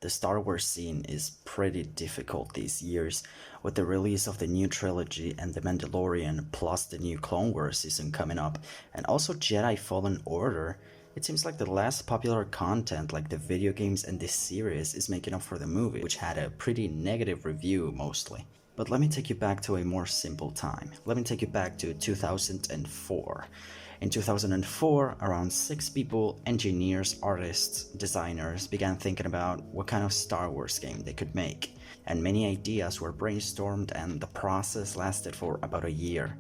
The Star Wars scene is pretty difficult these years, with the release of the new trilogy and The Mandalorian, plus the new Clone Wars season coming up, and also Jedi Fallen Order. It seems like the less popular content, like the video games and this series, is making up for the movie, which had a pretty negative review mostly. But let me take you back to a more simple time. Let me take you back to 2004. In 2004, around 6 people, engineers, artists, designers, began thinking about what kind of Star Wars game they could make. And many ideas were brainstormed, and the process lasted for about a year.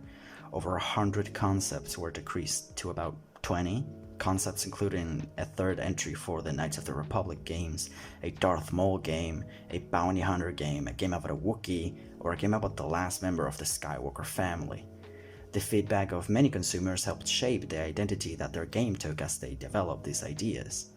Over 100 concepts were decreased to about 20. Concepts including a third entry for the Knights of the Republic games, a Darth Maul game, a bounty hunter game, a game about a Wookiee, or a game about the last member of the Skywalker family. The feedback of many consumers helped shape the identity that their game took as they developed these ideas.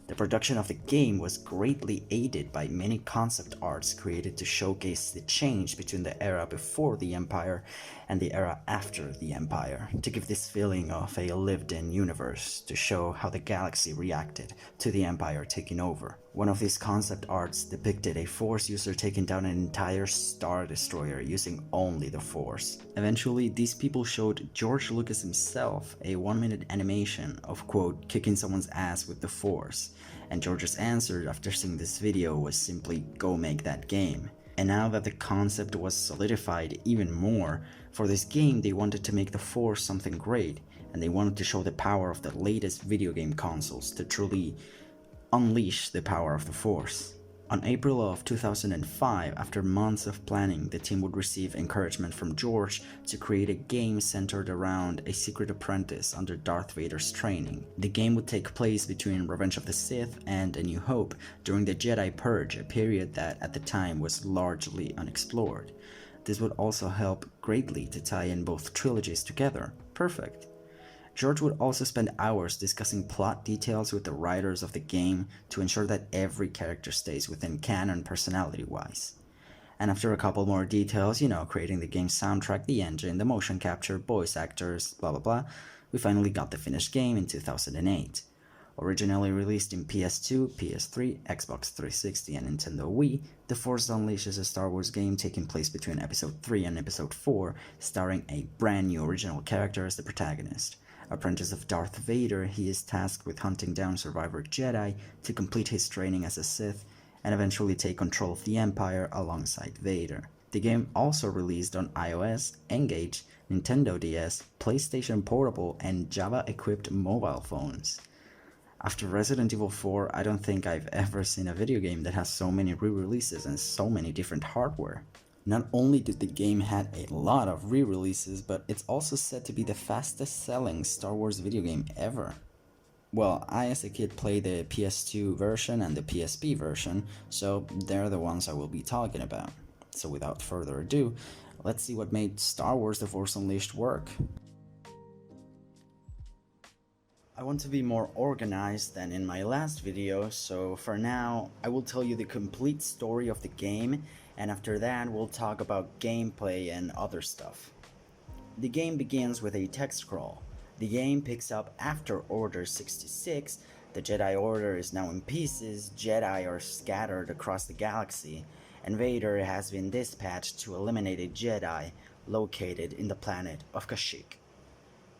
The production of the game was greatly aided by many concept arts created to showcase the change between the era before the Empire and the era after the Empire, to give this feeling of a lived-in universe, to show how the galaxy reacted to the Empire taking over. One of these concept arts depicted a Force user taking down an entire Star Destroyer using only the Force. Eventually, these people showed George Lucas himself a 1-minute animation of, quote, kicking someone's ass with the Force, and George's answer after seeing this video was simply, go make that game. And now that the concept was solidified even more, for this game they wanted to make the Force something great, and they wanted to show the power of the latest video game consoles to truly unleash the power of the Force. On April of 2005, after months of planning, the team would receive encouragement from George to create a game centered around a secret apprentice under Darth Vader's training. The game would take place between Revenge of the Sith and A New Hope during the Jedi Purge, a period that at the time was largely unexplored. This would also help greatly to tie in both trilogies together. Perfect. George would also spend hours discussing plot details with the writers of the game to ensure that every character stays within canon personality-wise. And after a couple more details, creating the game's soundtrack, the engine, the motion capture, voice actors, blah blah blah, we finally got the finished game in 2008. Originally released in PS2, PS3, Xbox 360, and Nintendo Wii, The Force Unleashed is a Star Wars game taking place between Episode 3 and Episode 4, starring a brand new original character as the protagonist. Apprentice of Darth Vader, he is tasked with hunting down survivor Jedi to complete his training as a Sith and eventually take control of the Empire alongside Vader. The game also released on iOS, Engage, Nintendo DS, PlayStation Portable, and Java-equipped mobile phones. After Resident Evil 4, I don't think I've ever seen a video game that has so many re-releases and so many different hardware. Not only did the game have a lot of re-releases, but it's also said to be the fastest selling Star Wars video game ever. Well, I as a kid played the PS2 version and the PSP version, so they're the ones I will be talking about. So without further ado, let's see what made Star Wars The Force Unleashed work. I want to be more organized than in my last video, so for now, I will tell you the complete story of the game, and after that we'll talk about gameplay and other stuff. The game begins with a text scroll. The game picks up after Order 66, the Jedi Order is now in pieces, Jedi are scattered across the galaxy, and Vader has been dispatched to eliminate a Jedi located in the planet of Kashyyyk.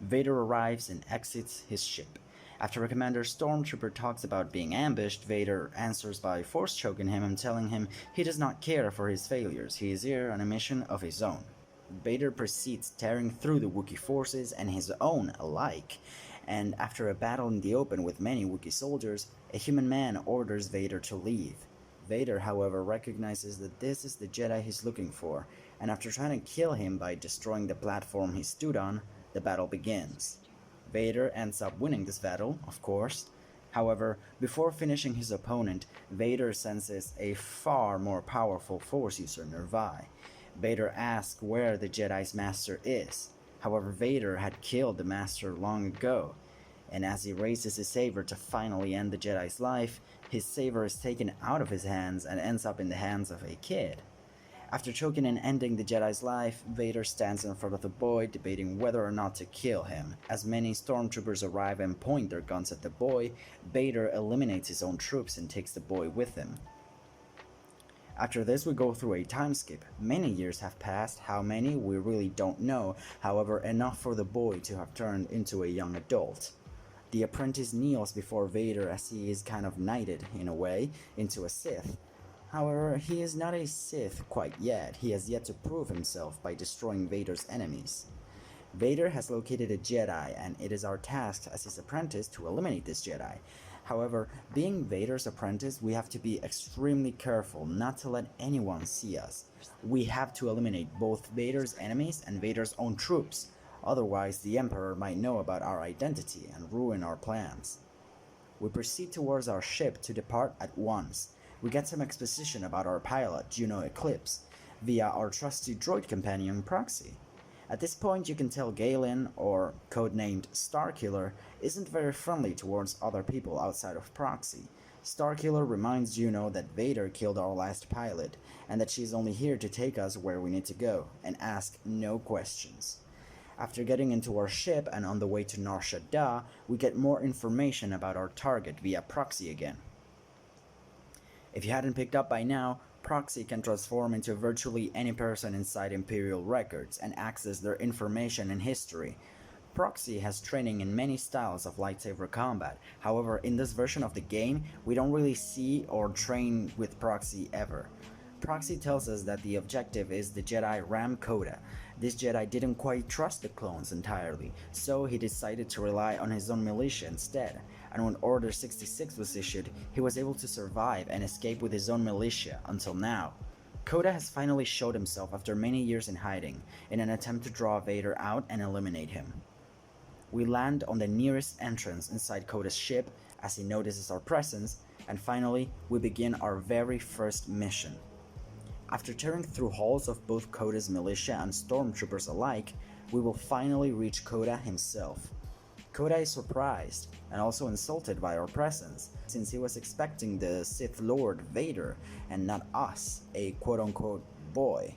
Vader arrives and exits his ship. After a Commander Stormtrooper talks about being ambushed, Vader answers by force choking him and telling him he does not care for his failures, he is here on a mission of his own. Vader proceeds tearing through the Wookiee forces and his own alike, and after a battle in the open with many Wookiee soldiers, a human man orders Vader to leave. Vader, however, recognizes that this is the Jedi he's looking for, and after trying to kill him by destroying the platform he stood on, the battle begins. Vader ends up winning this battle, of course. However, before finishing his opponent, Vader senses a far more powerful Force user nearby. Vader asks where the Jedi's master is. However, Vader had killed the master long ago, and as he raises his saber to finally end the Jedi's life, his saber is taken out of his hands and ends up in the hands of a kid. After choking and ending the Jedi's life, Vader stands in front of the boy debating whether or not to kill him. As many stormtroopers arrive and point their guns at the boy, Vader eliminates his own troops and takes the boy with him. After this, we go through a time skip. Many years have passed, how many we really don't know, however, enough for the boy to have turned into a young adult. The apprentice kneels before Vader as he is kind of knighted, in a way, into a Sith. However, he is not a Sith quite yet. He has yet to prove himself by destroying Vader's enemies. Vader has located a Jedi, and it is our task as his apprentice to eliminate this Jedi. However, being Vader's apprentice, we have to be extremely careful not to let anyone see us. We have to eliminate both Vader's enemies and Vader's own troops. Otherwise, the Emperor might know about our identity and ruin our plans. We proceed towards our ship to depart at once. We get some exposition about our pilot, Juno Eclipse, via our trusty droid companion Proxy. At this point, you can tell Galen, or codenamed Starkiller, isn't very friendly towards other people outside of Proxy. Starkiller reminds Juno that Vader killed our last pilot, and that she's only here to take us where we need to go, and ask no questions. After getting into our ship and on the way to Nar Shaddaa, we get more information about our target via Proxy again. If you hadn't picked up by now, Proxy can transform into virtually any person inside Imperial records and access their information and history. Proxy has training in many styles of lightsaber combat, however in this version of the game we don't really see or train with Proxy ever. Proxy tells us that the objective is the Jedi Ram Koda. This Jedi didn't quite trust the clones entirely, so he decided to rely on his own militia instead, and when Order 66 was issued, he was able to survive and escape with his own militia until now. Koda has finally showed himself after many years in hiding, in an attempt to draw Vader out and eliminate him. We land on the nearest entrance inside Koda's ship as he notices our presence, and finally we begin our very first mission. After tearing through halls of both Koda's militia and stormtroopers alike, we will finally reach Koda himself. Koda is surprised and also insulted by our presence, since he was expecting the Sith Lord Vader and not us, a quote-unquote boy.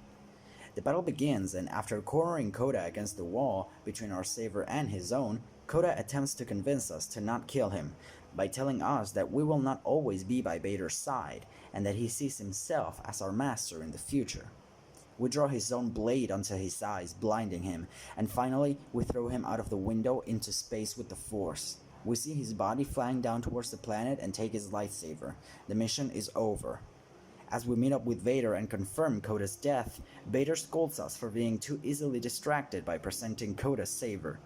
The battle begins, and after cornering Koda against the wall between our saber and his own, Koda attempts to convince us to not kill him by telling us that we will not always be by Vader's side and that he sees himself as our master in the future. We draw his own blade onto his eyes, blinding him, and finally we throw him out of the window into space with the Force. We see his body flying down towards the planet and take his lightsaber. The mission is over. As we meet up with Vader and confirm Koda's death, Vader scolds us for being too easily distracted by presenting Koda's saber.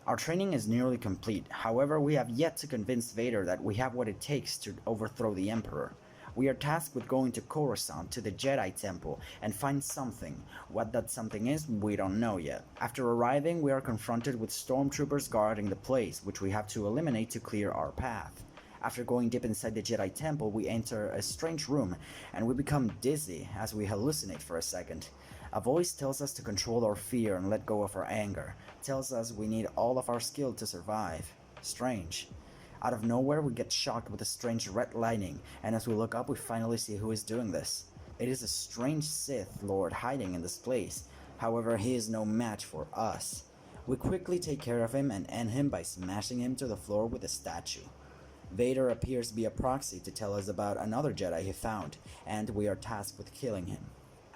Our training is nearly complete, however we have yet to convince Vader that we have what it takes to overthrow the Emperor. We are tasked with going to Coruscant to the Jedi Temple and find something. What that something is, we don't know yet. After arriving, we are confronted with stormtroopers guarding the place, which we have to eliminate to clear our path. After going deep inside the Jedi Temple, we enter a strange room, and we become dizzy as we hallucinate for a second. A voice tells us to control our fear and let go of our anger, tells us we need all of our skill to survive. Strange. Out of nowhere, we get shocked with a strange red lightning, and as we look up, we finally see who is doing this. It is a strange Sith Lord hiding in this place. However, he is no match for us. We quickly take care of him and end him by smashing him to the floor with a statue. Vader appears via Proxy to tell us about another Jedi he found, and we are tasked with killing him.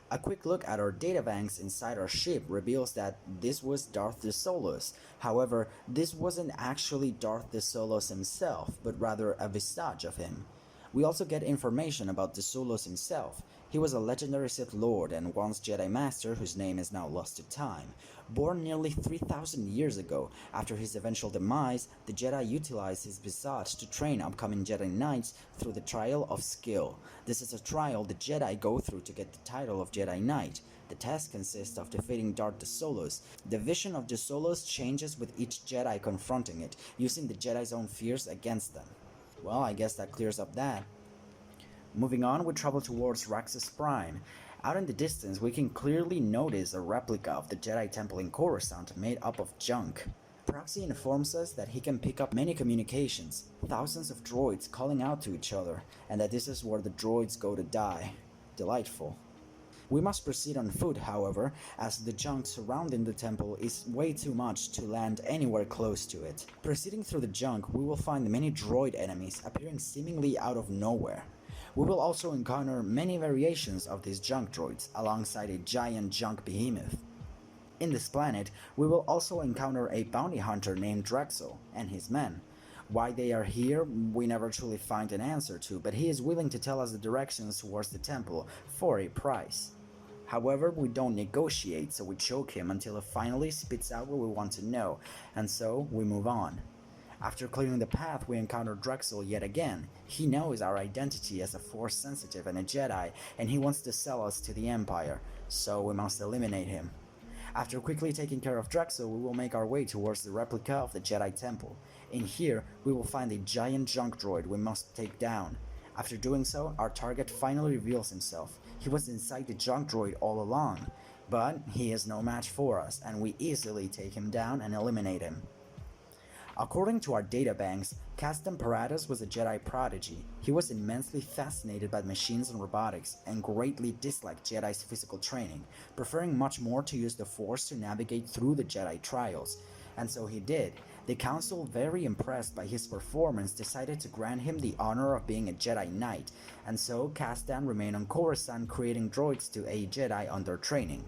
A quick look at our databanks inside our ship reveals that this was Darth Desolos. However, this wasn't actually Darth Desolos himself, but rather a visage of him. We also get information about Desolos himself. He was a legendary Sith Lord and once Jedi Master whose name is now lost to time. Born nearly 3,000 years ago, after his eventual demise, the Jedi utilized his visage to train upcoming Jedi Knights through the Trial of Skill. This is a trial the Jedi go through to get the title of Jedi Knight. The test consists of defeating Darth Desolos. The vision of Desolos changes with each Jedi confronting it, using the Jedi's own fears against them. Well, I guess that clears up that. Moving on, we travel towards Raxus Prime. Out in the distance, we can clearly notice a replica of the Jedi Temple in Coruscant made up of junk. Proxy informs us that he can pick up many communications, thousands of droids calling out to each other, and that this is where the droids go to die. Delightful. We must proceed on foot, however, as the junk surrounding the temple is way too much to land anywhere close to it. Proceeding through the junk, we will find many droid enemies appearing seemingly out of nowhere. We will also encounter many variations of these junk droids alongside a giant junk behemoth. In this planet, we will also encounter a bounty hunter named Drexel and his men. Why they are here, we never truly find an answer to, but he is willing to tell us the directions towards the temple for a price. However, we don't negotiate, so we choke him until he finally spits out what we want to know, and so we move on. After clearing the path, we encounter Drexel yet again. He knows our identity as a Force sensitive and a Jedi, and he wants to sell us to the Empire, so we must eliminate him. After quickly taking care of Drexel, we will make our way towards the replica of the Jedi Temple. In here, we will find a giant junk droid we must take down. After doing so, our target finally reveals himself. He was inside the junk droid all along, but he is no match for us, and we easily take him down and eliminate him. According to our databanks, Castan Paratus was a Jedi prodigy. He was immensely fascinated by machines and robotics, and greatly disliked Jedi's physical training, preferring much more to use the Force to navigate through the Jedi trials. And so he did. The Council, very impressed by his performance, decided to grant him the honor of being a Jedi Knight, and so Castan remained on Coruscant creating droids to aid Jedi under training.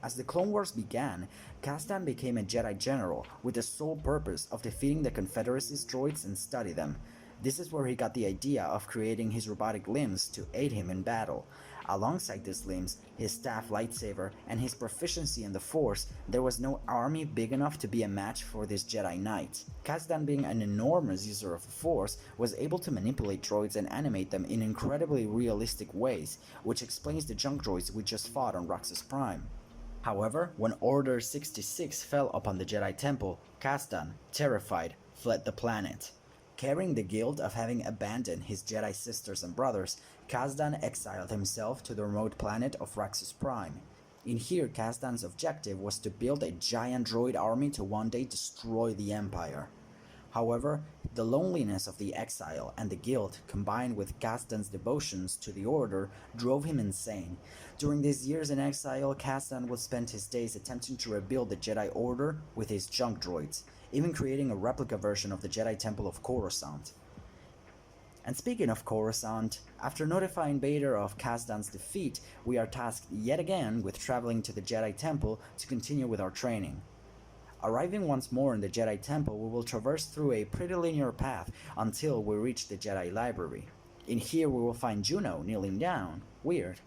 As the Clone Wars began, Castan became a Jedi General with the sole purpose of defeating the Confederacy's droids and study them. This is where he got the idea of creating his robotic limbs to aid him in battle. Alongside these limbs, his staff lightsaber, and his proficiency in the Force, there was no army big enough to be a match for this Jedi Knight. Castan, being an enormous user of the Force, was able to manipulate droids and animate them in incredibly realistic ways, which explains the junk droids we just fought on Raxus Prime. However, when Order 66 fell upon the Jedi Temple, Castan, terrified, fled the planet. Carrying the guilt of having abandoned his Jedi sisters and brothers, Castan exiled himself to the remote planet of Raxus Prime. In here, Castan's objective was to build a giant droid army to one day destroy the Empire. However, the loneliness of the exile and the guilt, combined with Castan's devotions to the Order, drove him insane. During these years in exile, Castan would spend his days attempting to rebuild the Jedi Order with his junk droids, even creating a replica version of the Jedi Temple of Coruscant. And speaking of Coruscant, after notifying Vader of Castan's defeat, we are tasked yet again with traveling to the Jedi Temple to continue with our training. Arriving once more in the Jedi Temple, we will traverse through a pretty linear path until we reach the Jedi Library. In here we will find Juno kneeling down. Weird.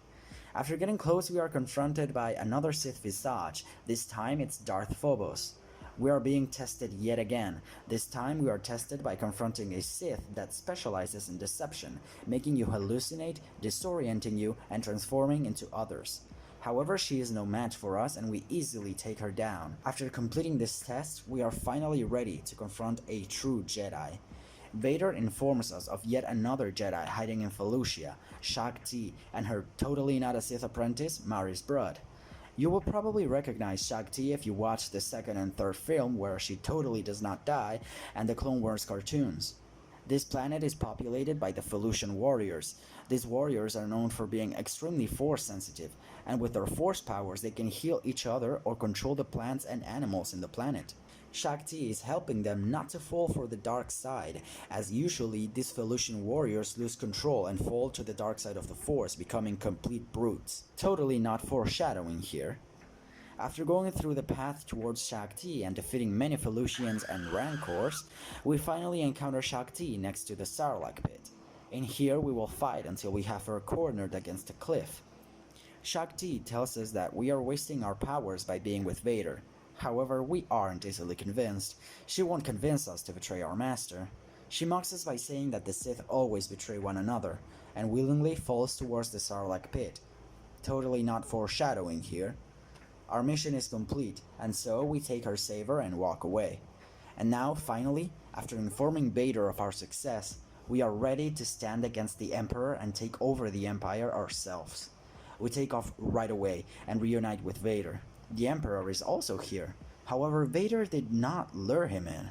After getting close, we are confronted by another Sith visage. This time it's Darth Phobos. We are being tested yet again. This time we are tested by confronting a Sith that specializes in deception, making you hallucinate, disorienting you, and transforming into others. However, she is no match for us and we easily take her down. After completing this test, we are finally ready to confront a true Jedi. Vader informs us of yet another Jedi hiding in Felucia, Shaak-Ti, and her totally not a Sith apprentice, Maris Brud. You will probably recognize Shaak-Ti if you watch the second and third film where she totally does not die, and the Clone Wars cartoons. This planet is populated by the Felucian warriors. These warriors are known for being extremely Force sensitive, and with their Force powers they can heal each other or control the plants and animals in the planet. Shaak-Ti is helping them not to fall for the dark side, as usually these Felucian warriors lose control and fall to the dark side of the Force, becoming complete brutes. Totally not foreshadowing here. After going through the path towards Shaak-Ti and defeating many Felucians and Rancors, we finally encounter Shaak-Ti next to the Sarlacc pit. In here we will fight until we have her cornered against a cliff. Shaak-Ti tells us that we are wasting our powers by being with Vader. However, we aren't easily convinced. She won't convince us to betray our master. She mocks us by saying that the Sith always betray one another, and willingly falls towards the Sarlacc pit. Totally not foreshadowing here. Our mission is complete, and so we take our saber and walk away. And now, finally, after informing Vader of our success, we are ready to stand against the Emperor and take over the Empire ourselves. We take off right away and reunite with Vader. The Emperor is also here. However, Vader did not lure him in.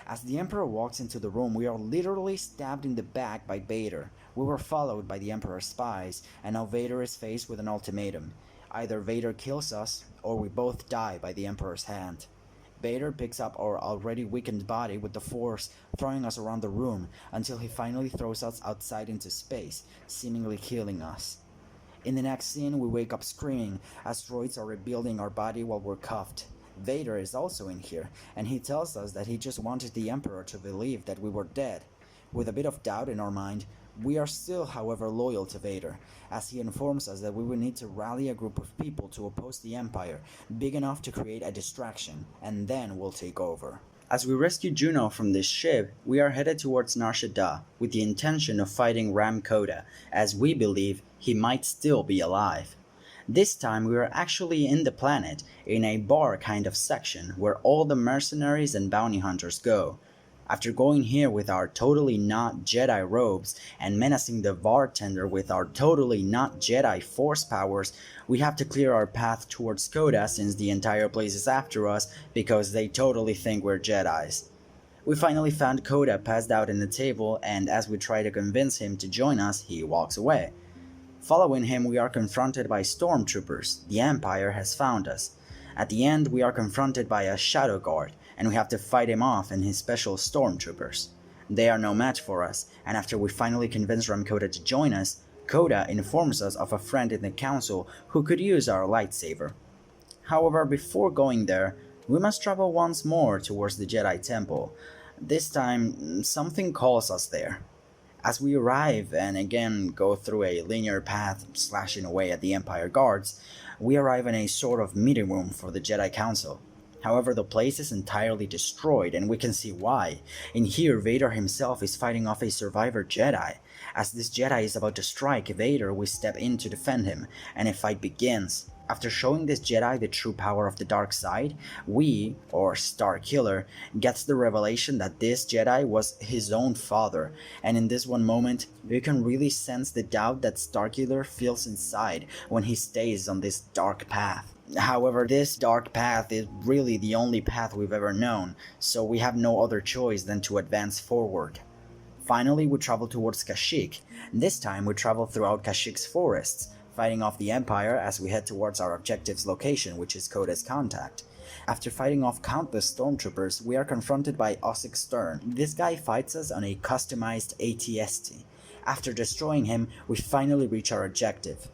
As the Emperor walks into the room, we are literally stabbed in the back by Vader. We were followed by the Emperor's spies, and now Vader is faced with an ultimatum. Either Vader kills us, or we both die by the Emperor's hand. Vader picks up our already weakened body with the Force, throwing us around the room until he finally throws us outside into space, seemingly killing us. In the next scene, we wake up screaming as droids are rebuilding our body while we're cuffed. Vader is also in here, and he tells us that he just wanted the Emperor to believe that we were dead. With a bit of doubt in our mind, we are still, however, loyal to Vader, as he informs us that we will need to rally a group of people to oppose the Empire, big enough to create a distraction, and then we'll take over. As we rescue Juno from this ship, we are headed towards Nar Shaddaa with the intention of fighting Ram Koda, as we believe he might still be alive. This time we are actually in the planet, in a bar kind of section where all the mercenaries and bounty hunters go. After going here with our totally not Jedi robes and menacing the bartender with our totally not Jedi force powers, we have to clear our path towards Koda since the entire place is after us because they totally think we're Jedis. We finally found Koda passed out in the table, and as we try to convince him to join us, he walks away. Following him, we are confronted by stormtroopers. The Empire has found us. At the end, we are confronted by a shadow guard, and we have to fight him off and his special stormtroopers. They are no match for us, and after we finally convince Ram Koda to join us, Koda informs us of a friend in the council who could use our lightsaber. However, before going there, we must travel once more towards the Jedi Temple. This time, something calls us there. As we arrive and again go through a linear path slashing away at the Empire guards, we arrive in a sort of meeting room for the Jedi Council. However, the place is entirely destroyed, and we can see why. In here, Vader himself is fighting off a survivor Jedi. As this Jedi is about to strike Vader, we step in to defend him, and a fight begins. After showing this Jedi the true power of the dark side, we, or Starkiller, gets the revelation that this Jedi was his own father, and in this one moment, you can really sense the doubt that Starkiller feels inside when he stays on this dark path. However, this dark path is really the only path we've ever known, so we have no other choice than to advance forward. Finally, we travel towards Kashyyyk. This time, we travel throughout Kashyyyk's forests, fighting off the Empire as we head towards our objective's location, which is Koda's contact. After fighting off countless stormtroopers, we are confronted by Ossix Stern. This guy fights us on a customized AT-ST. After destroying him, we finally reach our objective.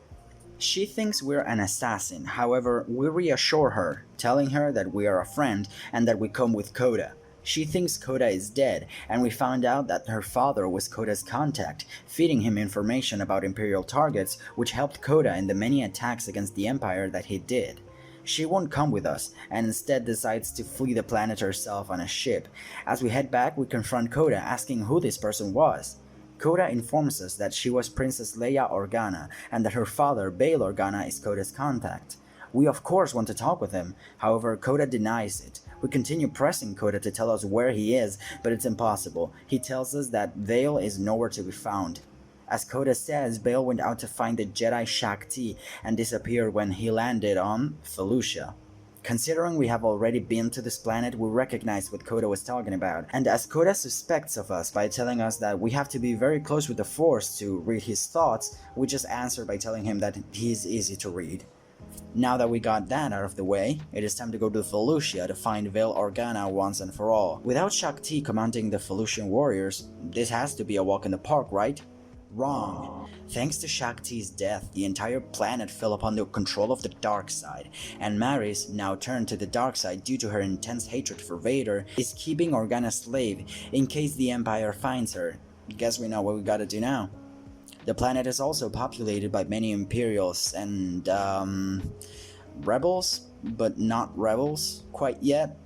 She thinks we're an assassin, however, we reassure her, telling her that we are a friend and that we come with Koda. She thinks Koda is dead, and we found out that her father was Koda's contact, feeding him information about Imperial targets, which helped Koda in the many attacks against the Empire that he did. She won't come with us, and instead decides to flee the planet herself on a ship. As we head back, we confront Koda, asking who this person was. Koda informs us that she was Princess Leia Organa, and that her father, Bail Organa, is Koda's contact. We of course want to talk with him, however Koda denies it. We continue pressing Koda to tell us where he is, but it's impossible. He tells us that Vale is nowhere to be found. As Koda says, Bail went out to find the Jedi Shakti and disappeared when he landed on Felucia. Considering we have already been to this planet, we recognize what Koda was talking about, and as Koda suspects of us by telling us that we have to be very close with the Force to read his thoughts, we just answer by telling him that he's easy to read. Now that we got that out of the way, it is time to go to Felucia to find Bail Organa once and for all. Without Shakti commanding the Felucian warriors, this has to be a walk in the park, right? Wrong. Thanks to Shakti's death, the entire planet fell upon the control of the dark side, and Maris, now turned to the dark side due to her intense hatred for Vader, is keeping Organa slave in case the Empire finds her. Guess we know what we gotta do now. The planet is also populated by many Imperials and, rebels, but not rebels quite yet.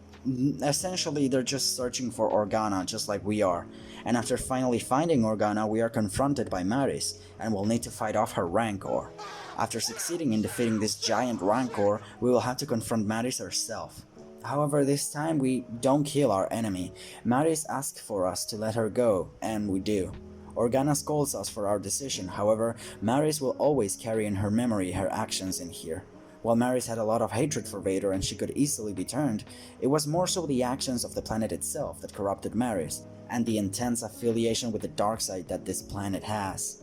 Essentially, they're just searching for Organa, just like we are. And after finally finding Organa, we are confronted by Maris, and will need to fight off her Rancor. After succeeding in defeating this giant Rancor, we will have to confront Maris herself. However, this time we don't kill our enemy. Maris asks for us to let her go, and we do. Organa scolds us for our decision, however, Maris will always carry in her memory her actions in here. While Maris had a lot of hatred for Vader and she could easily be turned, it was more so the actions of the planet itself that corrupted Maris, and the intense affiliation with the dark side that this planet has.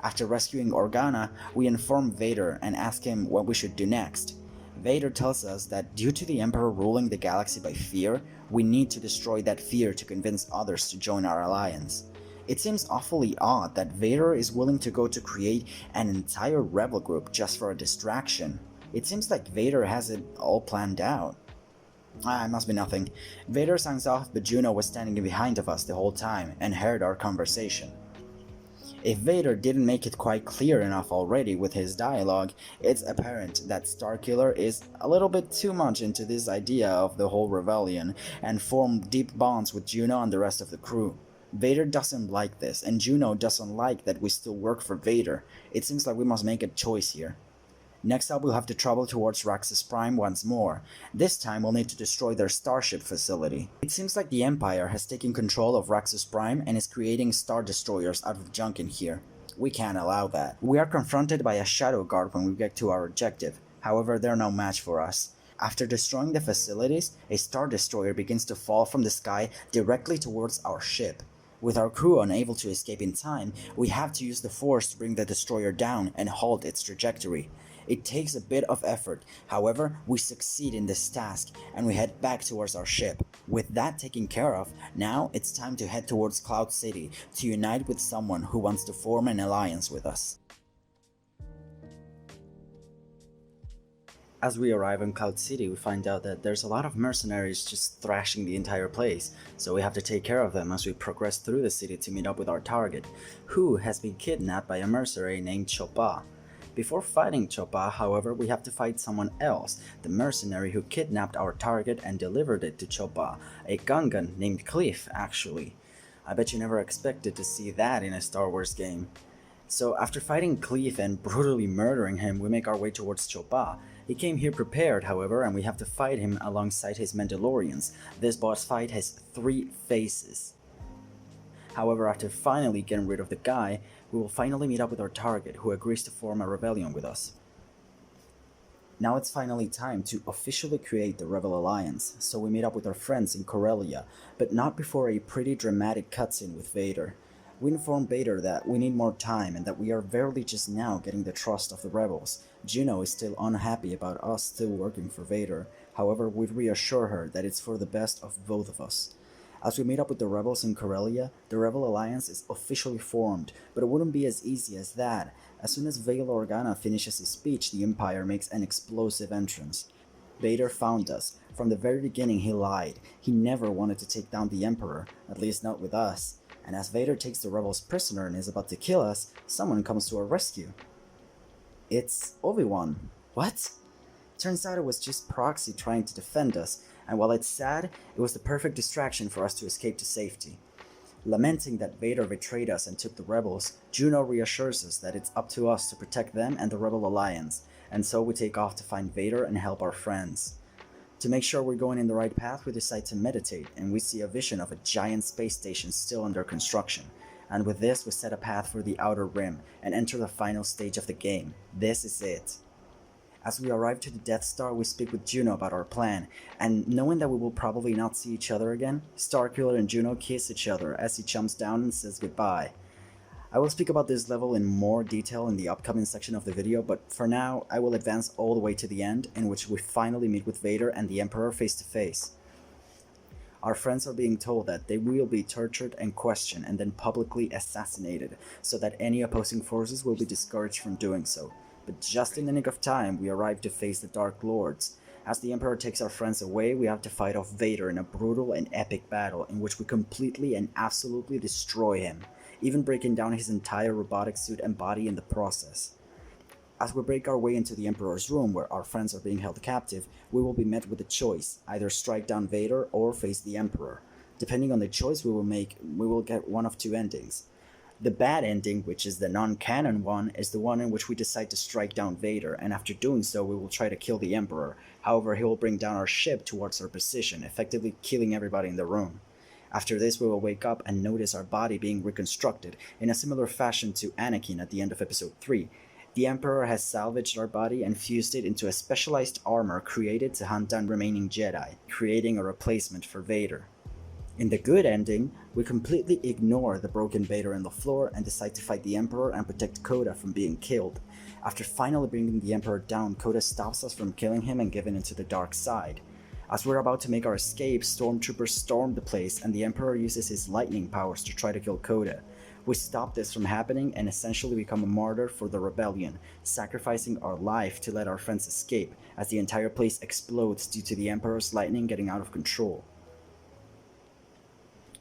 After rescuing Organa, we inform Vader and ask him what we should do next. Vader tells us that due to the Emperor ruling the galaxy by fear, we need to destroy that fear to convince others to join our alliance. It seems awfully odd that Vader is willing to go to create an entire rebel group just for a distraction. It seems like Vader has it all planned out. It must be nothing. Vader signs off, but Juno was standing behind of us the whole time and heard our conversation. If Vader didn't make it quite clear enough already with his dialogue, it's apparent that Starkiller is a little bit too much into this idea of the whole rebellion and formed deep bonds with Juno and the rest of the crew. Vader doesn't like this, and Juno doesn't like that we still work for Vader. It seems like we must make a choice here. Next up, we'll have to travel towards Raxus Prime once more. This time, we'll need to destroy their starship facility. It seems like the Empire has taken control of Raxus Prime and is creating star destroyers out of junk in here. We can't allow that. We are confronted by a Shadow Guard when we get to our objective. However, they're no match for us. After destroying the facilities, a star destroyer begins to fall from the sky directly towards our ship. With our crew unable to escape in time, we have to use the Force to bring the destroyer down and halt its trajectory. It takes a bit of effort, however, we succeed in this task and we head back towards our ship. With that taken care of, now it's time to head towards Cloud City to unite with someone who wants to form an alliance with us. As we arrive in Cloud City, we find out that there's a lot of mercenaries just thrashing the entire place, so we have to take care of them as we progress through the city to meet up with our target, who has been kidnapped by a mercenary named Chopa. Before fighting Chopa, however, we have to fight someone else, the mercenary who kidnapped our target and delivered it to Chopa, a Gungan named Cliff, actually. I bet you never expected to see that in a Star Wars game. So after fighting Cliff and brutally murdering him, we make our way towards Chopa. He came here prepared, however, and we have to fight him alongside his Mandalorians. This boss fight has 3 phases. However, after finally getting rid of the guy, we will finally meet up with our target, who agrees to form a rebellion with us. Now it's finally time to officially create the Rebel Alliance, so we meet up with our friends in Corellia, but not before a pretty dramatic cutscene with Vader. We inform Vader that we need more time and that we are barely just now getting the trust of the rebels. Juno is still unhappy about us still working for Vader, however we reassure her that it's for the best of both of us. As we meet up with the rebels in Corellia, the Rebel Alliance is officially formed, but it wouldn't be as easy as that. As soon as Bail Organa finishes his speech, the Empire makes an explosive entrance. Vader found us. From the very beginning he lied. He never wanted to take down the Emperor, at least not with us. And as Vader takes the rebels prisoner and is about to kill us, someone comes to our rescue. It's Obi-Wan. What? Turns out it was just Proxy trying to defend us, and while it's sad, it was the perfect distraction for us to escape to safety. Lamenting that Vader betrayed us and took the rebels, Juno reassures us that it's up to us to protect them and the Rebel Alliance, and so we take off to find Vader and help our friends. To make sure we're going in the right path, we decide to meditate, and we see a vision of a giant space station still under construction. And with this, we set a path for the Outer Rim and enter the final stage of the game. This is it. As we arrive to the Death Star, we speak with Juno about our plan, and knowing that we will probably not see each other again, Starkiller and Juno kiss each other as he jumps down and says goodbye. I will speak about this level in more detail in the upcoming section of the video, but for now, I will advance all the way to the end, in which we finally meet with Vader and the Emperor face to face. Our friends are being told that they will be tortured and questioned and then publicly assassinated, so that any opposing forces will be discouraged from doing so. But just in the nick of time, we arrive to face the Dark Lords. As the Emperor takes our friends away, we have to fight off Vader in a brutal and epic battle in which we completely and absolutely destroy him, even breaking down his entire robotic suit and body in the process. As we break our way into the Emperor's room where our friends are being held captive, we will be met with a choice, either strike down Vader or face the Emperor. Depending on the choice we will make, we will get one of 2 endings. The bad ending, which is the non-canon one, is the one in which we decide to strike down Vader, and after doing so we will try to kill the Emperor. However, he will bring down our ship towards our position, effectively killing everybody in the room. After this, we will wake up and notice our body being reconstructed, in a similar fashion to Anakin at the end of episode 3. The Emperor has salvaged our body and fused it into a specialized armor created to hunt down remaining Jedi, creating a replacement for Vader. In the good ending, we completely ignore the broken Vader on the floor and decide to fight the Emperor and protect Coda from being killed. After finally bringing the Emperor down, Coda stops us from killing him and giving into the dark side. As we're about to make our escape, stormtroopers storm the place and the Emperor uses his lightning powers to try to kill Coda. We stop this from happening and essentially become a martyr for the rebellion, sacrificing our life to let our friends escape, as the entire place explodes due to the Emperor's lightning getting out of control.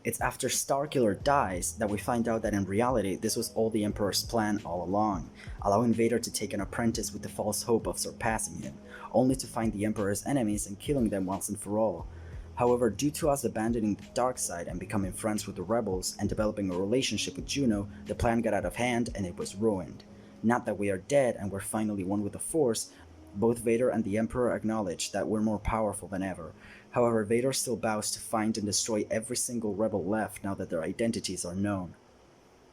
It's after Starkiller dies that we find out that in reality this was all the Emperor's plan all along, allowing Vader to take an apprentice with the false hope of surpassing him, only to find the Emperor's enemies and killing them once and for all. However, due to us abandoning the dark side and becoming friends with the rebels and developing a relationship with Juno, the plan got out of hand and it was ruined. Not that we are dead and we're finally one with the Force, both Vader and the Emperor acknowledge that we're more powerful than ever. However, Vader still vows to find and destroy every single rebel left now that their identities are known.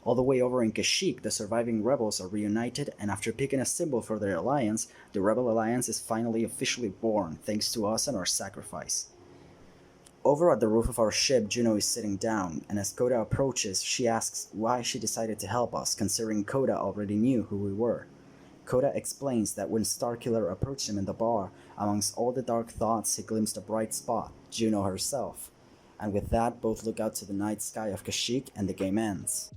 All the way over in Kashyyyk, the surviving rebels are reunited, and after picking a symbol for their alliance, the Rebel Alliance is finally officially born thanks to us and our sacrifice. Over at the roof of our ship, Juno is sitting down, and as Coda approaches, she asks why she decided to help us, considering Coda already knew who we were. Coda explains that when Starkiller approached him in the bar, amongst all the dark thoughts he glimpsed a bright spot, Juno herself. And with that, both look out to the night sky of Kashyyyk and the game ends.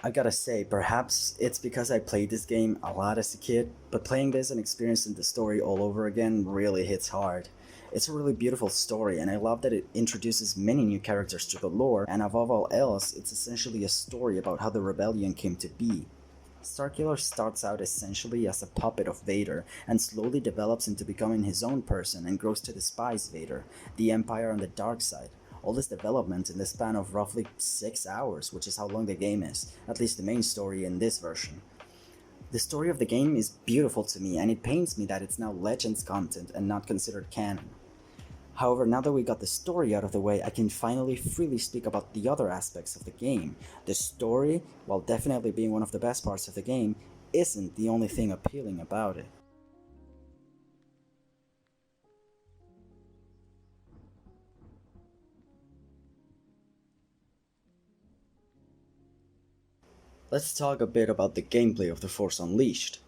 I gotta say, perhaps it's because I played this game a lot as a kid, but playing this and experiencing the story all over again really hits hard. It's a really beautiful story, and I love that it introduces many new characters to the lore, and above all else, it's essentially a story about how the rebellion came to be. Starkiller starts out essentially as a puppet of Vader, and slowly develops into becoming his own person and grows to despise Vader, the Empire and the dark side. All this development in the span of roughly 6 hours, which is how long the game is, at least the main story in this version. The story of the game is beautiful to me, and it pains me that it's now Legends content and not considered canon. However, now that we got the story out of the way, I can finally freely speak about the other aspects of the game. The story, while definitely being one of the best parts of the game, isn't the only thing appealing about it. Let's talk a bit about the gameplay of The Force Unleashed.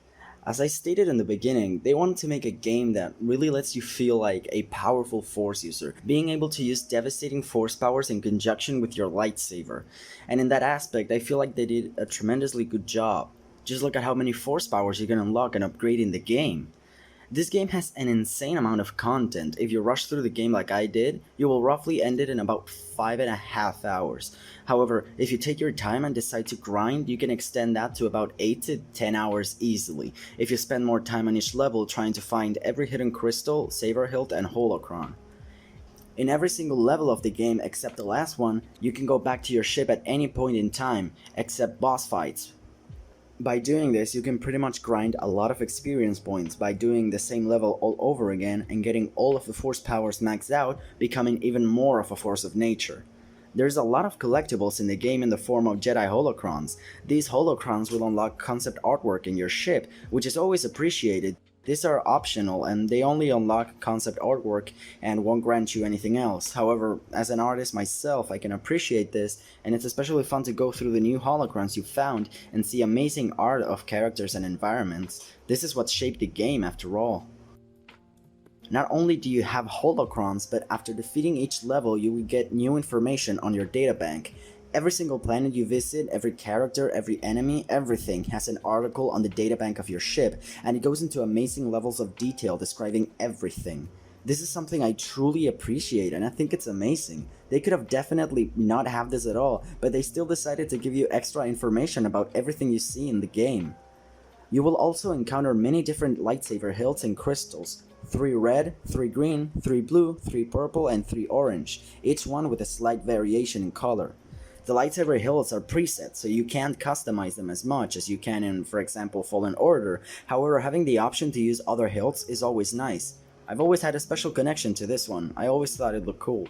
As I stated in the beginning, they wanted to make a game that really lets you feel like a powerful Force user, being able to use devastating Force powers in conjunction with your lightsaber. And in that aspect, I feel like they did a tremendously good job. Just look at how many Force powers you can unlock and upgrade in the game. This game has an insane amount of content. If you rush through the game like I did, you will roughly end it in about 5.5 hours. However, if you take your time and decide to grind, you can extend that to about 8 to 10 hours easily, if you spend more time on each level trying to find every hidden crystal, saber hilt, and holocron. In every single level of the game except the last one, you can go back to your ship at any point in time, except boss fights. By doing this, you can pretty much grind a lot of experience points by doing the same level all over again and getting all of the Force powers maxed out, becoming even more of a force of nature. There's a lot of collectibles in the game in the form of Jedi holocrons. These holocrons will unlock concept artwork in your ship, which is always appreciated. These are optional and they only unlock concept artwork and won't grant you anything else. However, as an artist myself, I can appreciate this, and it's especially fun to go through the new holocrons you found and see amazing art of characters and environments. This is what shaped the game after all. Not only do you have holocrons, but after defeating each level you will get new information on your databank. Every single planet you visit, every character, every enemy, everything has an article on the databank of your ship, and it goes into amazing levels of detail describing everything. This is something I truly appreciate, and I think it's amazing. They could have definitely not have this at all, but they still decided to give you extra information about everything you see in the game. You will also encounter many different lightsaber hilts and crystals. 3 red, 3 green, 3 blue, 3 purple, and 3 orange, each one with a slight variation in color. The lightsaber hilts are presets, so you can't customize them as much as you can in, for example, Fallen Order. However, having the option to use other hilts is always nice. I've always had a special connection to this one. I always thought it looked cool.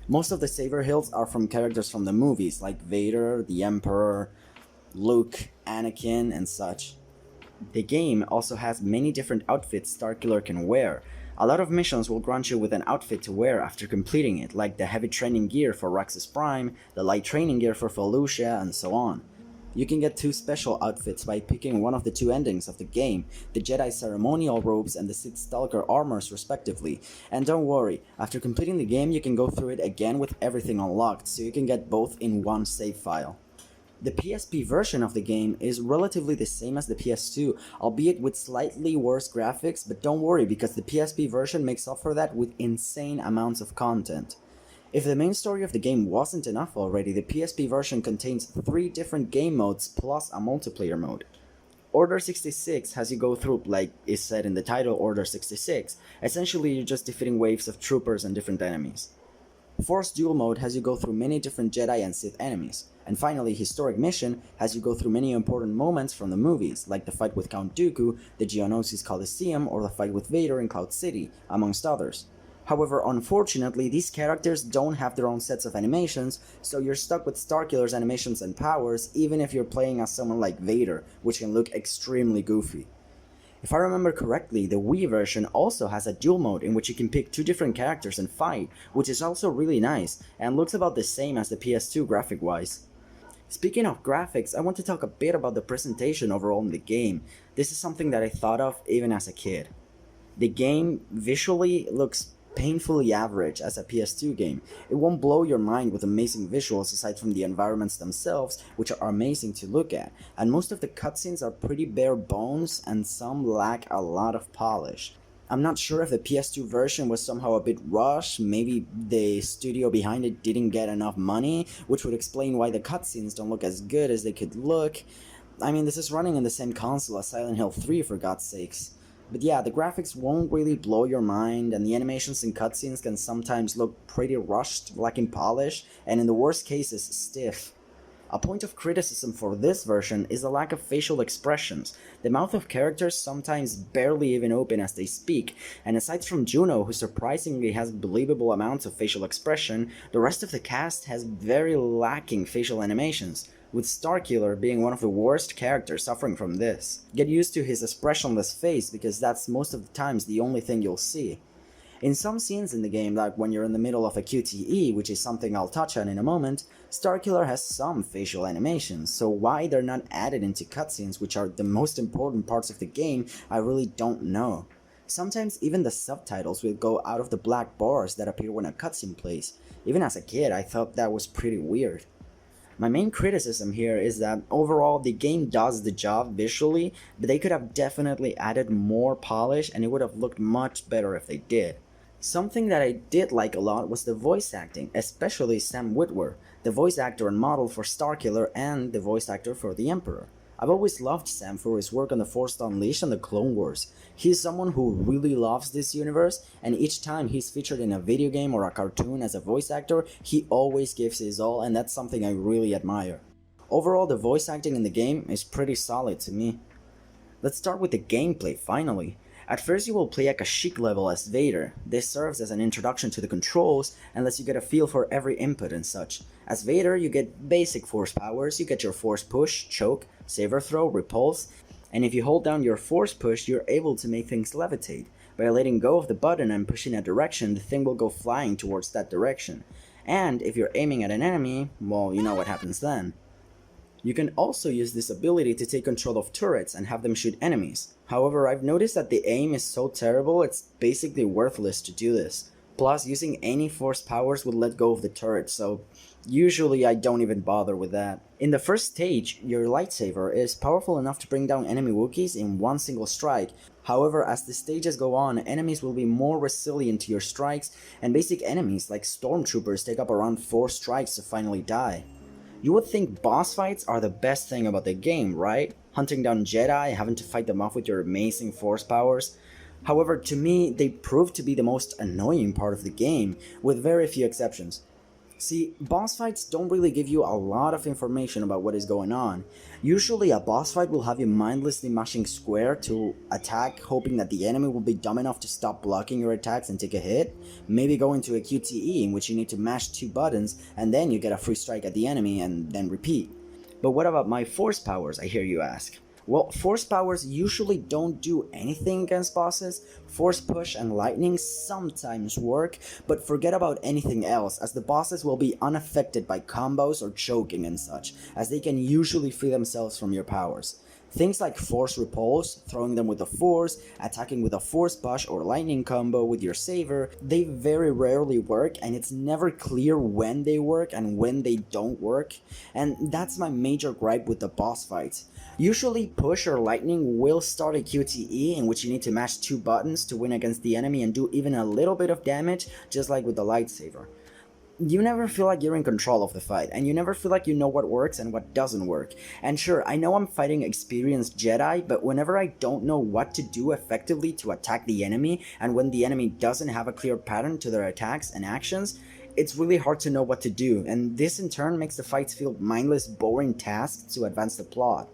Most of the saber hilts are from characters from the movies, like Vader, the Emperor, Luke, Anakin, and such. The game also has many different outfits Starkiller can wear. A lot of missions will grant you with an outfit to wear after completing it, like the heavy training gear for Raxus Prime, the light training gear for Felucia, and so on. You can get 2 special outfits by picking one of the 2 endings of the game, the Jedi Ceremonial Robes and the Sith Stalker Armors respectively, and don't worry, after completing the game you can go through it again with everything unlocked, so you can get both in one save file. The PSP version of the game is relatively the same as the PS2, albeit with slightly worse graphics, but don't worry because the PSP version makes up for that with insane amounts of content. If the main story of the game wasn't enough already, the PSP version contains 3 different game modes plus a multiplayer mode. Order 66 has you go through, like is said in the title, Order 66. Essentially, you're just defeating waves of troopers and different enemies. Force Duel Mode has you go through many different Jedi and Sith enemies. And finally, Historic Mission has you go through many important moments from the movies, like the fight with Count Dooku, the Geonosis Coliseum, or the fight with Vader in Cloud City, amongst others. However, unfortunately, these characters don't have their own sets of animations, so you're stuck with Starkiller's animations and powers even if you're playing as someone like Vader, which can look extremely goofy. If I remember correctly, the Wii version also has a duel mode in which you can pick 2 different characters and fight, which is also really nice, and looks about the same as the PS2 graphic-wise. Speaking of graphics, I want to talk a bit about the presentation overall in the game. This is something that I thought of even as a kid. The game visually looks painfully average as a PS2 game. It won't blow your mind with amazing visuals aside from the environments themselves, which are amazing to look at, and most of the cutscenes are pretty bare bones and some lack a lot of polish. I'm not sure if the PS2 version was somehow a bit rushed, maybe the studio behind it didn't get enough money, which would explain why the cutscenes don't look as good as they could look. I mean, this is running on the same console as Silent Hill 3 for God's sakes. But yeah, the graphics won't really blow your mind, and the animations and cutscenes can sometimes look pretty rushed, lacking polish, and in the worst cases, stiff. A point of criticism for this version is the lack of facial expressions. The mouth of characters sometimes barely even open as they speak, and aside from Juno, who surprisingly has believable amounts of facial expression, the rest of the cast has very lacking facial animations, with Starkiller being one of the worst characters suffering from this. Get used to his expressionless face because that's most of the times the only thing you'll see. In some scenes in the game, like when you're in the middle of a QTE, which is something I'll touch on in a moment, Starkiller has some facial animations, so why they're not added into cutscenes, which are the most important parts of the game, I really don't know. Sometimes even the subtitles will go out of the black bars that appear when a cutscene plays. Even as a kid, I thought that was pretty weird. My main criticism here is that overall the game does the job visually, but they could have definitely added more polish and it would have looked much better if they did. Something that I did like a lot was the voice acting, especially Sam Witwer, the voice actor and model for Starkiller and the voice actor for the Emperor. I've always loved Sam for his work on The Force Unleashed and The Clone Wars. He's someone who really loves this universe, and each time he's featured in a video game or a cartoon as a voice actor, he always gives his all, and that's something I really admire. Overall, the voice acting in the game is pretty solid to me. Let's start with the gameplay, finally. At first you will play a Kashyyyk level as Vader. This serves as an introduction to the controls and lets you get a feel for every input and such. As Vader you get basic force powers, you get your force push, choke, saber throw, repulse, and if you hold down your force push you're able to make things levitate. By letting go of the button and pushing a direction, the thing will go flying towards that direction. And if you're aiming at an enemy, well, you know what happens then. You can also use this ability to take control of turrets and have them shoot enemies. However, I've noticed that the aim is so terrible it's basically worthless to do this. Plus, using any force powers would let go of the turret, so usually I don't even bother with that. In the first stage, your lightsaber is powerful enough to bring down enemy Wookiees in one single strike. However, as the stages go on, enemies will be more resilient to your strikes, and basic enemies like stormtroopers take up around 4 strikes to finally die. You would think boss fights are the best thing about the game, right? Hunting down Jedi, having to fight them off with your amazing force powers. However, to me, they prove to be the most annoying part of the game, with very few exceptions. See, boss fights don't really give you a lot of information about what is going on. Usually a boss fight will have you mindlessly mashing square to attack, hoping that the enemy will be dumb enough to stop blocking your attacks and take a hit. Maybe go into a QTE in which you need to mash 2 buttons and then you get a free strike at the enemy and then repeat. But what about my force powers, I hear you ask? Well, force powers usually don't do anything against bosses. Force push and lightning sometimes work, but forget about anything else, as the bosses will be unaffected by combos or choking and such, as they can usually free themselves from your powers. Things like force repulse, throwing them with a force, attacking with a force push or lightning combo with your saver, they very rarely work, and it's never clear when they work and when they don't work, and that's my major gripe with the boss fights. Usually push or lightning will start a QTE in which you need to mash two buttons to win against the enemy and do even a little bit of damage, just like with the lightsaber. You never feel like you're in control of the fight, and you never feel like you know what works and what doesn't work. And sure, I know I'm fighting experienced Jedi, but whenever I don't know what to do effectively to attack the enemy, and when the enemy doesn't have a clear pattern to their attacks and actions, it's really hard to know what to do, and this in turn makes the fights feel mindless, boring tasks to advance the plot.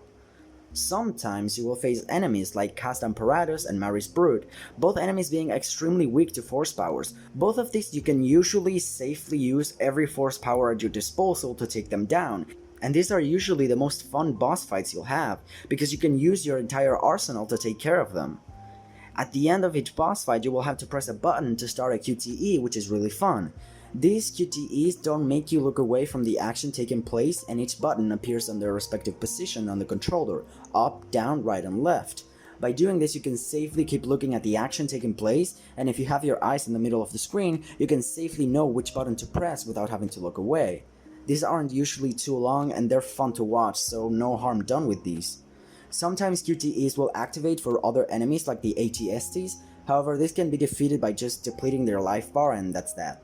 Sometimes you will face enemies like Cast Imperatus and Maris Brute, both enemies being extremely weak to force powers. Both of these you can usually safely use every force power at your disposal to take them down, and these are usually the most fun boss fights you'll have, because you can use your entire arsenal to take care of them. At the end of each boss fight you will have to press a button to start a QTE, which is really fun. These QTEs don't make you look away from the action taking place, and each button appears on their respective position on the controller, up, down, right and left. By doing this you can safely keep looking at the action taking place, and if you have your eyes in the middle of the screen, you can safely know which button to press without having to look away. These aren't usually too long and they're fun to watch, so no harm done with these. Sometimes QTEs will activate for other enemies like the ATSTs, however this can be defeated by just depleting their life bar, and that's that.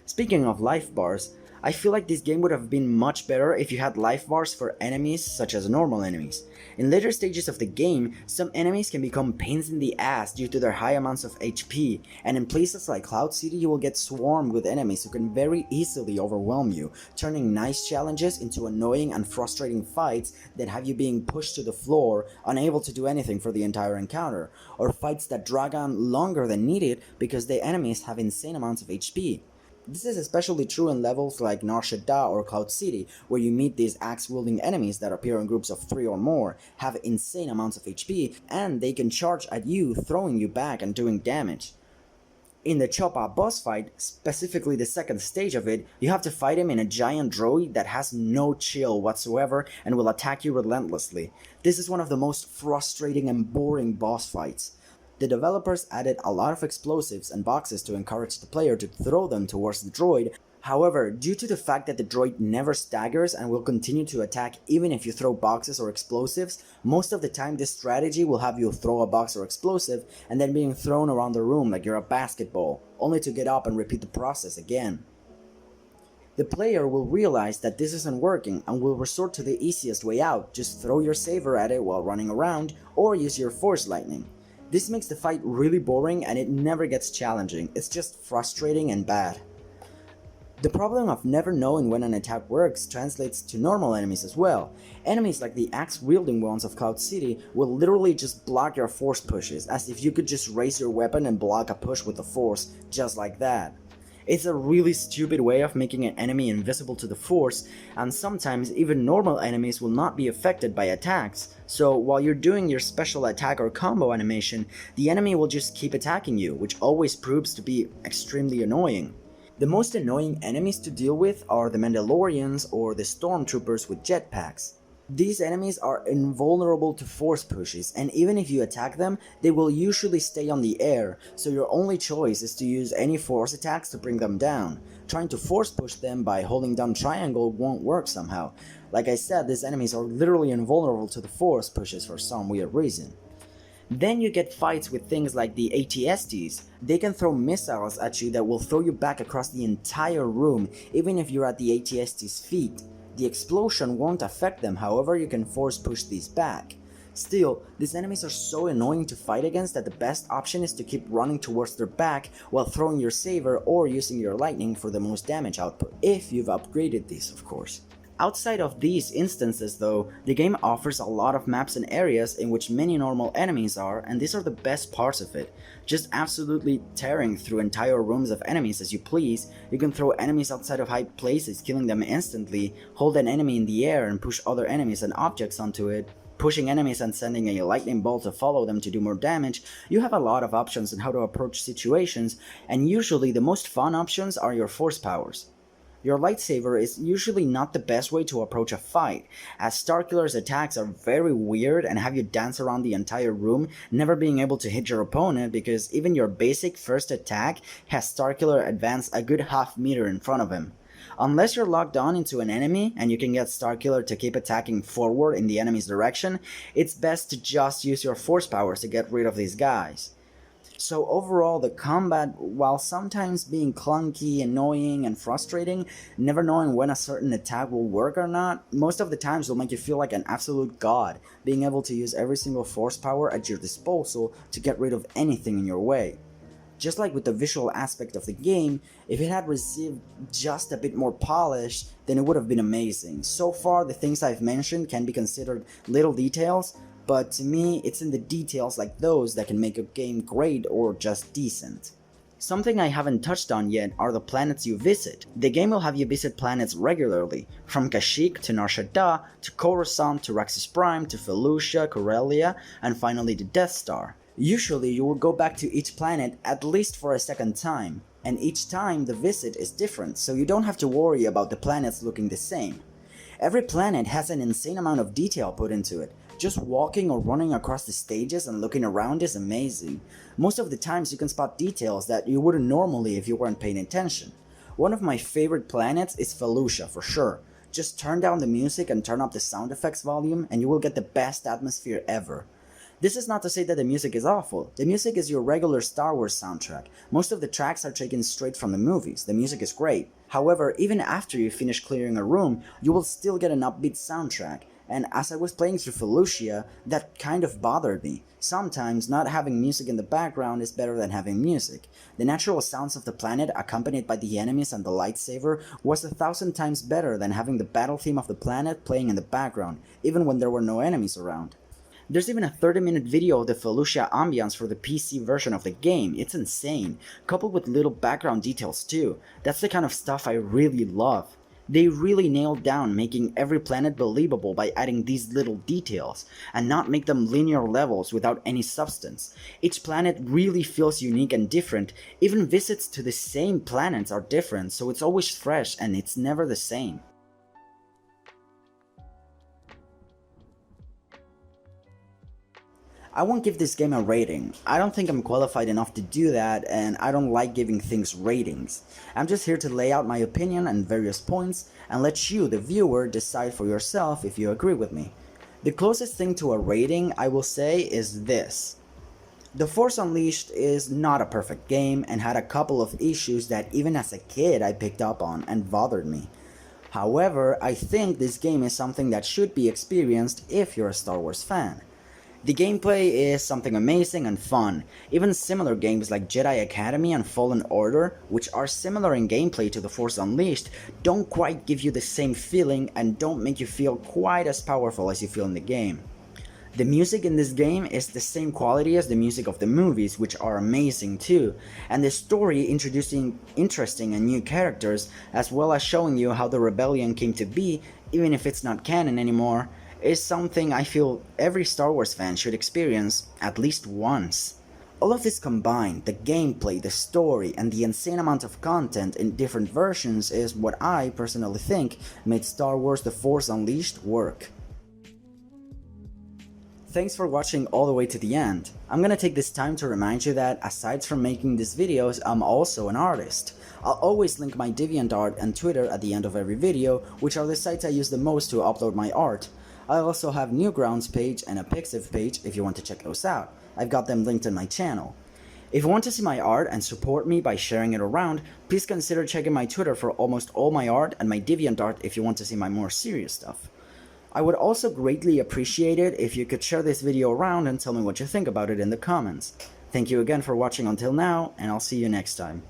Speaking of life bars, I feel like this game would have been much better if you had life bars for enemies such as normal enemies. In later stages of the game, some enemies can become pains in the ass due to their high amounts of HP, and in places like Cloud City you will get swarmed with enemies who can very easily overwhelm you, turning nice challenges into annoying and frustrating fights that have you being pushed to the floor, unable to do anything for the entire encounter, or fights that drag on longer than needed because the enemies have insane amounts of HP. This is especially true in levels like Nar Shaddaa or Cloud City, where you meet these axe-wielding enemies that appear in groups of 3 or more, have insane amounts of HP, and they can charge at you, throwing you back and doing damage. In the Choppa boss fight, specifically the second stage of it, you have to fight him in a giant droid that has no chill whatsoever and will attack you relentlessly. This is one of the most frustrating and boring boss fights. The developers added a lot of explosives and boxes to encourage the player to throw them towards the droid. However, due to the fact that the droid never staggers and will continue to attack even if you throw boxes or explosives, most of the time this strategy will have you throw a box or explosive and then being thrown around the room like you're a basketball, only to get up and repeat the process again. The player will realize that this isn't working and will resort to the easiest way out: just throw your saber at it while running around, or use your force lightning. This makes the fight really boring and it never gets challenging, it's just frustrating and bad. The problem of never knowing when an attack works translates to normal enemies as well. Enemies like the axe-wielding ones of Cloud City will literally just block your force pushes, as if you could just raise your weapon and block a push with the force, just like that. It's a really stupid way of making an enemy invisible to the force, and sometimes even normal enemies will not be affected by attacks, so while you're doing your special attack or combo animation, the enemy will just keep attacking you, which always proves to be extremely annoying. The most annoying enemies to deal with are the Mandalorians or the Stormtroopers with jetpacks. These enemies are invulnerable to force pushes, and even if you attack them, they will usually stay on the air, so your only choice is to use any force attacks to bring them down. Trying to force push them by holding down triangle won't work somehow. Like I said, these enemies are literally invulnerable to the force pushes for some weird reason. Then you get fights with things like the ATSTs. They can throw missiles at you that will throw you back across the entire room, even if you're at the ATST's feet. The explosion won't affect them, however you can force push these back. Still, these enemies are so annoying to fight against that the best option is to keep running towards their back while throwing your saber or using your lightning for the most damage output, if you've upgraded these of course. Outside of these instances though, the game offers a lot of maps and areas in which many normal enemies are, and these are the best parts of it. Just absolutely tearing through entire rooms of enemies as you please. You can throw enemies outside of high places, killing them instantly, hold an enemy in the air and push other enemies and objects onto it. pushing enemies and sending a lightning bolt to follow them to do more damage, you have a lot of options on how to approach situations, and usually the most fun options are your force powers. Your lightsaber is usually not the best way to approach a fight, as Starkiller's attacks are very weird and have you dance around the entire room, never being able to hit your opponent because even your basic first attack has Starkiller advance a good half-meter in front of him. Unless you're locked on into an enemy and you can get Starkiller to keep attacking forward in the enemy's direction, it's best to just use your force powers to get rid of these guys. So overall, the combat, while sometimes being clunky, annoying, and frustrating, never knowing when a certain attack will work or not, most of the times will make you feel like an absolute god, being able to use every single force power at your disposal to get rid of anything in your way. Just like with the visual aspect of the game, if it had received just a bit more polish, then it would have been amazing. So far, the things I've mentioned can be considered little details, but to me, it's in the details like those that can make a game great or just decent. Something I haven't touched on yet are the planets you visit. The game will have you visit planets regularly, from Kashyyyk to Nar Shaddaa, to Coruscant, to Raxus Prime, to Felucia, Corellia, and finally the Death Star. Usually you will go back to each planet at least for a second time, and each time the visit is different, so you don't have to worry about the planets looking the same. Every planet has an insane amount of detail put into it. Just walking or running across the stages and looking around is amazing. Most of the times you can spot details that you wouldn't normally if you weren't paying attention. One of my favorite planets is Felucia for sure. Just turn down the music and turn up the sound effects volume and you will get the best atmosphere ever. This is not to say that the music is awful. The music is your regular Star Wars soundtrack. Most of the tracks are taken straight from the movies. The music is great. However, even after you finish clearing a room, you will still get an upbeat soundtrack. And as I was playing through Felucia, that kind of bothered me. Sometimes not having music in the background is better than having music. The natural sounds of the planet accompanied by the enemies and the lightsaber was 1,000 times better than having the battle theme of the planet playing in the background, even when there were no enemies around. There's even a 30-minute video of the Felucia ambience for the PC version of the game. It's insane, coupled with little background details too. That's the kind of stuff I really love. They really nailed down making every planet believable by adding these little details, and not make them linear levels without any substance. Each planet really feels unique and different. Even visits to the same planets are different, so it's always fresh and it's never the same. I won't give this game a rating. I don't think I'm qualified enough to do that, and I don't like giving things ratings. I'm just here to lay out my opinion and various points, and let you, the viewer, decide for yourself if you agree with me. The closest thing to a rating I will say is this. The Force Unleashed is not a perfect game and had a couple of issues that even as a kid I picked up on and bothered me. However, I think this game is something that should be experienced if you're a Star Wars fan. The gameplay is something amazing and fun. Even similar games like Jedi Academy and Fallen Order, which are similar in gameplay to The Force Unleashed, don't quite give you the same feeling and don't make you feel quite as powerful as you feel in the game. The music in this game is the same quality as the music of the movies, which are amazing too, and the story introducing interesting and new characters, as well as showing you how the rebellion came to be, even if it's not canon anymore, is something I feel every Star Wars fan should experience at least once. All of this combined, the gameplay, the story, and the insane amount of content in different versions is what I personally think made Star Wars The Force Unleashed work. Thanks for watching all the way to the end. I'm gonna take this time to remind you that aside from making these videos, I'm also an artist. I'll always link my Deviantart and Twitter at the end of every video, which are the sites I use the most to upload my art. I also have Newgrounds page and a Pixiv page if you want to check those out. I've got them linked in my channel. If you want to see my art and support me by sharing it around, please consider checking my Twitter for almost all my art and my Deviantart if you want to see my more serious stuff. I would also greatly appreciate it if you could share this video around and tell me what you think about it in the comments. Thank you again for watching until now, and I'll see you next time.